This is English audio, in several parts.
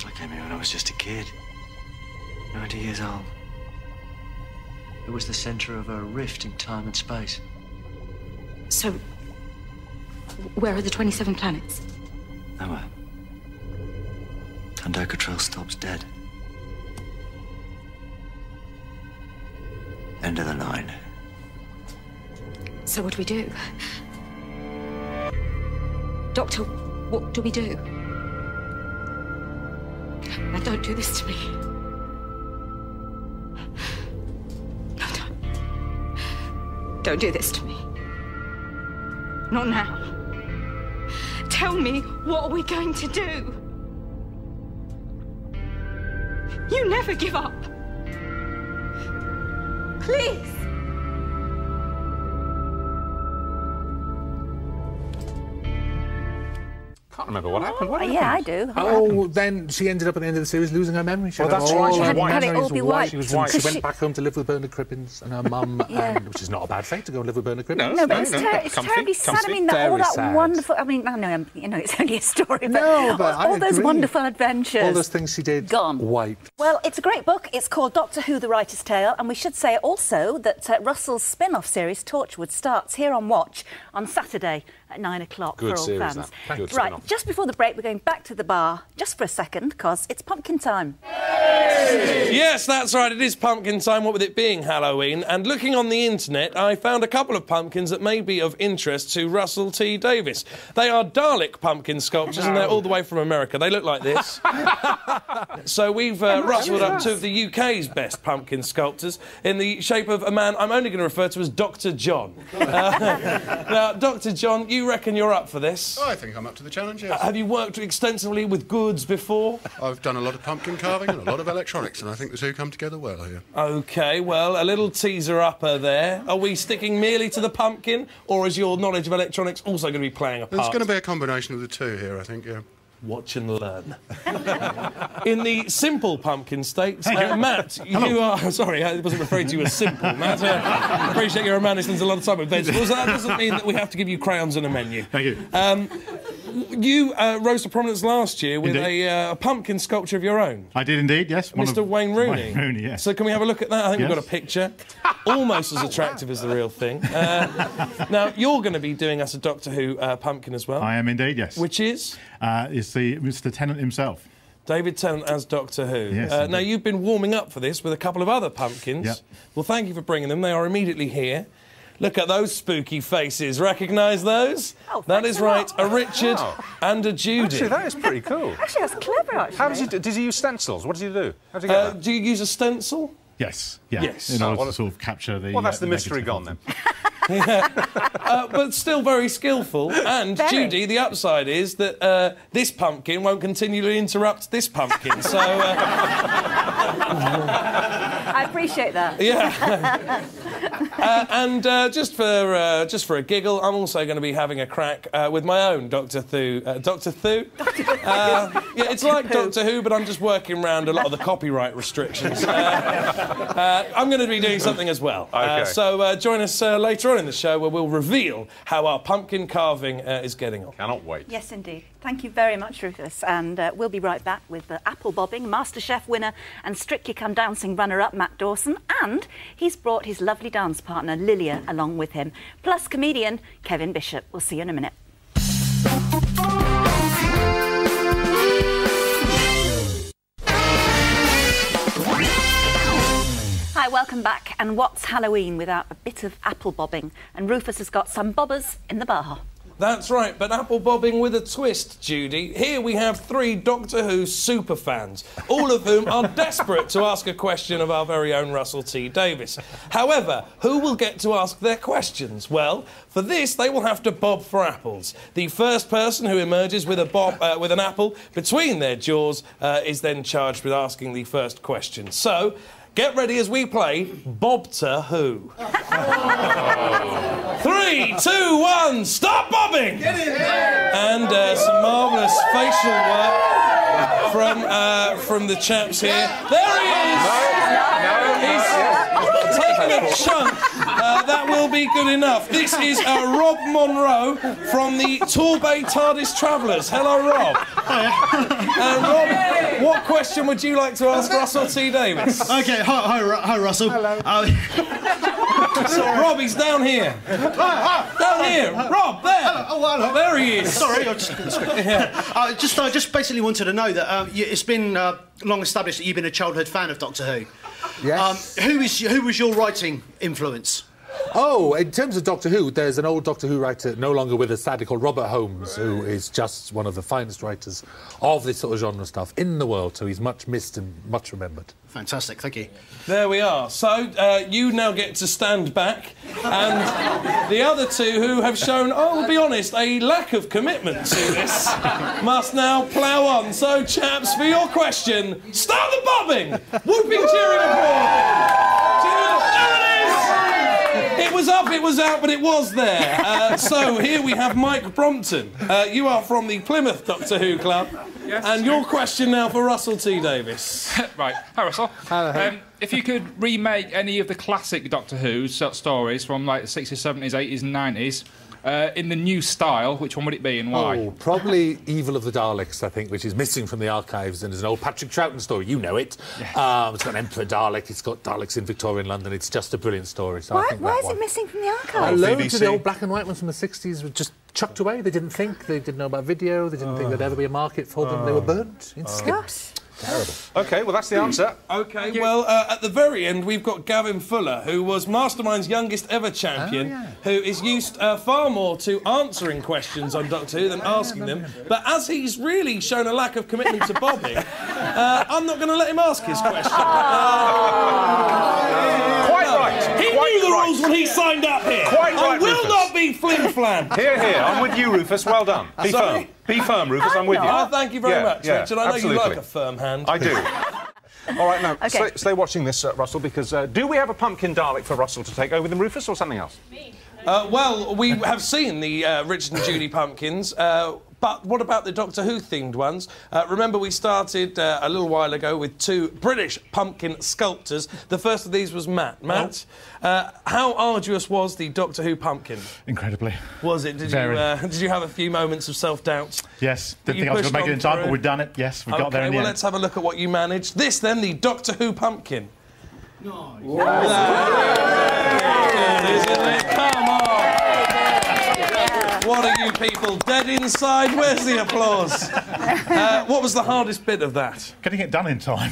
I came here when I was just a kid. 90 years old. It was the center of a rift in time and space. So, where are the 27 planets? Nowhere. And Ocotrell stops dead. End of the line. So what do we do? Doctor, what do we do? Now, don't do this to me. No, don't do this to me. Not now. Tell me, what are we going to do? You never give up. Please. Can't remember what happened. What happened? Yeah, I do. Oh, then she ended up at the end of the series losing her memory. She Oh, that's right. She her had memories it all be wiped. She was white. She went back home to live with Bernard Cribbins and her mum, which is not a bad fate to go and live with Bernard Cribbins. No, but it's terribly sad. I mean, all that wonderful... I mean, I know, you know, it's only a story, but, all those wonderful adventures... All those things she did... Gone. Wiped. Well, it's a great book. It's called Doctor Who, The Writer's Tale, and we should say also that Russell's spin-off series, Torchwood, starts here on Watch on Saturday at 9 o'clock for all fans. Right, just before the break, we're going back to the bar just for a second, because it's pumpkin time. Yes, that's right, it is pumpkin time, what with it being Halloween. And looking on the internet, I found a couple of pumpkins that may be of interest to Russell T Davies. They are Dalek pumpkin sculptures, and they're all the way from America. They look like this. So we've rustled up two of the UK's best pumpkin sculptors in the shape of a man I'm only going to refer to as Dr. John. Now, Dr. John, you reckon you're up for this? I think I'm up to the challenge, yes. Have you worked extensively with goods before? I've done a lot of pumpkin carving and a lot of electronics, and I think the two come together well here. OK, well, a little teaser-upper there. Are we sticking merely to the pumpkin, or is your knowledge of electronics also going to be playing a part? There's going to be a combination of the two here, I think, yeah. Watch and learn. In the simple pumpkin stakes, Matt, you are... Sorry, I wasn't referring to you as simple, Matt. I appreciate you're a man who spends a lot of time with vegetables. That doesn't mean that we have to give you crayons and a menu. Thank you. You rose to prominence last year with a pumpkin sculpture of your own. I did indeed, yes. Mr. Wayne Rooney. Wayne Rooney, yes. So can we have a look at that? I think we've got a picture. Almost as attractive as the real thing. Now, you're going to be doing us a Doctor Who pumpkin as well. I am indeed, yes. Which is? It's the Mr. Tennant himself. David Tennant as Doctor Who. Yes, now, you've been warming up for this with a couple of other pumpkins. Yep. Well, thank you for bringing them. They are immediately here. Look at those spooky faces. Recognise those? Oh, that is right, a Richard and a Judy. Actually, that is pretty cool. Actually, that's clever, actually. How did you use stencils? What did you do? How did you get that? Do you use a stencil? Yes, yeah. Yes. In order to sort of capture the... Well, that's the mystery gone, then. But still very skillful. And, Judy, the upside is that this pumpkin won't continually interrupt this pumpkin, so... I appreciate that. Yeah. And just for a giggle, I'm also going to be having a crack with my own Doctor Who. Doctor Who? Yeah, it's like Doctor Who, but I'm just working around a lot of the copyright restrictions. I'm going to be doing something as well. Okay. So join us later on in the show where we'll reveal how our pumpkin carving is getting on. Cannot wait. Yes, indeed. Thank you very much, Rufus. And we'll be right back with the apple bobbing MasterChef winner and Strictly Come Dancing runner-up Matt Dawson. And he's brought his lovely dance partner Lilia along with him, plus comedian Kevin Bishop. We'll see you in a minute. Hi, welcome back. And what's Halloween without a bit of apple bobbing? And Rufus has got some bobbers in the bar. That's right, but apple bobbing with a twist, Judy. Here we have three Doctor Who super fans, all of whom are desperate to ask a question of our very own Russell T Davies. However, who will get to ask their questions? Well, for this, they will have to bob for apples. The first person who emerges with an apple between their jaws is then charged with asking the first question. So, get ready as we play Bobter Who. 3, 2, 1, stop bobbing! Get in there! And some marvellous facial work from the chaps here. There he is! He's taking a chunk. That will be good enough. This is Rob Monroe from the Torbay TARDIS Travellers. Hello, Rob. Rob, what question would you like to ask Russell T Davies? OK, hi Russell. Hello. Rob, he's down here. Down here. Rob, there. Hello. There he is. Sorry, I just basically wanted to know that it's been long established that you've been a childhood fan of Doctor Who. Yes. Who was your writing influence? Oh, in terms of Doctor Who, there's an old Doctor Who writer no longer with us, sadly, called Robert Holmes, who is just one of the finest writers of this sort of genre stuff in the world, so he's much missed and much remembered. Fantastic, thank you. There we are. So, you now get to stand back, and the other two who have shown, I'll be honest, a lack of commitment to this, must now plough on. So, chaps, for your question, start the bobbing! Whooping, cheering, applause! It was up, it was out, but it was there. So here we have Mike Brompton. You are from the Plymouth Doctor Who Club. Yes. And your question now for Russell T Davies. Right. Hi, Russell. Hello. If you could remake any of the classic Doctor Who stories from like the 60s, 70s, 80s and 90s in the new style, which one would it be and why? Oh, probably Evil of the Daleks, I think, which is missing from the archives, and there's an old Patrick Troughton story, you know it. Yes. It's got an Emperor Dalek, it's got Daleks in Victorian London, it's just a brilliant story. So why is it missing from the archives? Loads of the old black and white ones from the 60s were just chucked away. They didn't think, they didn't know about video, they didn't think there'd ever be a market for them. They were burnt in skips. Terrible. OK, well, that's the answer. OK, well, at the very end, we've got Gavin Fuller, who was Mastermind's youngest ever champion, who is used far more to answering questions on Doctor Who than asking them. But as he's really shown a lack of commitment to bobbing, I'm not going to let him ask his question. Quite right. He knew the rules when he signed up here. Quite right, I will Rufus. not be flim-flam. Here, I'm with you, Rufus. Well done. Be firm. Be firm, Rufus. I'm with you. Oh, thank you very much, Richard. I know you like a firm hand. I do. All right, now, stay watching this, Russell, because do we have a pumpkin Dalek for Russell to take over with him, Rufus, or something else? Me. Well, we have seen the Richard and Judy pumpkins, but what about the Doctor Who-themed ones? Remember, we started a little while ago with two British pumpkin sculptors. The first of these was Matt. Matt, how arduous was the Doctor Who pumpkin? Incredibly. Was it? Did you have a few moments of self-doubt? Yes. Didn't think I was going to make it in time, but we've done it. Yes, we got there in the end. Let's have a look at what you managed. This, then, the Doctor Who pumpkin. Nice. Isn't it? Come on! What are you people, dead inside? Where's the applause? What was the hardest bit of that? Getting it done in time.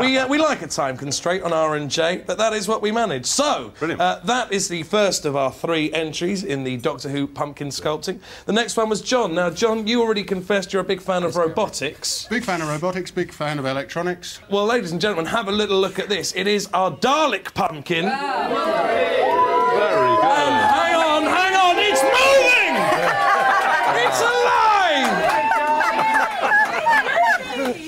We like a time constraint on R&J, but that is what we managed. So, that is the first of our 3 entries in the Doctor Who pumpkin sculpting. The next one was John. Now, John, you already confessed you're a big fan of robotics. Big fan of robotics, big fan of electronics. Well, ladies and gentlemen, have a little look at this. It is our Dalek pumpkin. Very good. And hang on, it's moving! It's alive!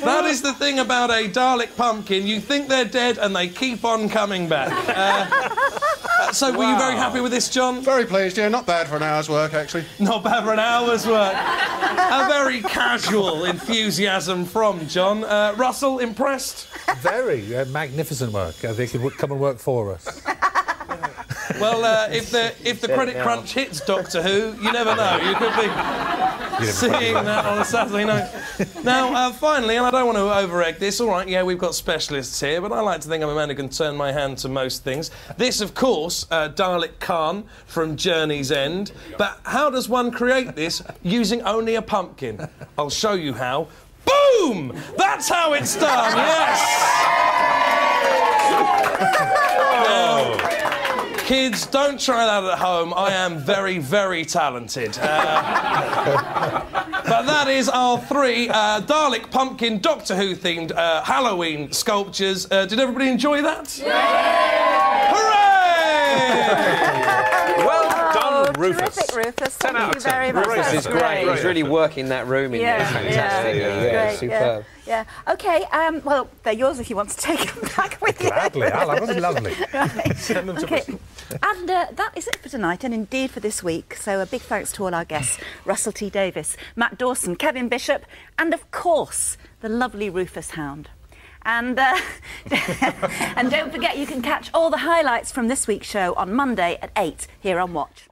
That is the thing about a Dalek pumpkin. You think they're dead and they keep on coming back. So were you very happy with this, John? Very pleased, yeah. Not bad for an hour's work, actually. Not bad for an hour's work. A very casual enthusiasm from John. Russell, impressed? Very magnificent work. They could come and work for us. Well, if the credit crunch hits Doctor Who, you never know. You could be seeing that on a Saturday night. Now, finally, and I don't want to over-egg this, all right, yeah, we've got specialists here, but I like to think I'm a man who can turn my hand to most things. This, of course, Dalek Khan from Journey's End. But how does one create this using only a pumpkin? I'll show you how. Boom! That's how it's done, yes! Kids, don't try that at home. I am very, very talented. But that is our 3 Dalek pumpkin Doctor Who themed Halloween sculptures. Did everybody enjoy that? Yeah! Hooray! Well done, Rufus. Terrific, Rufus. 10 out of 10. Thank you very much. Rufus is great. He's really working that room in there. Fantastic. Yeah, superb. Yeah. OK, well, they're yours if you want to take them back with you. Gladly, that was lovely. Right. Send them to Bristol. And that is it for tonight, and indeed for this week. So a big thanks to all our guests, Russell T Davies, Matt Dawson, Kevin Bishop, and, of course, the lovely Rufus Hound. And, and don't forget, you can catch all the highlights from this week's show on Monday at 8 here on Watch.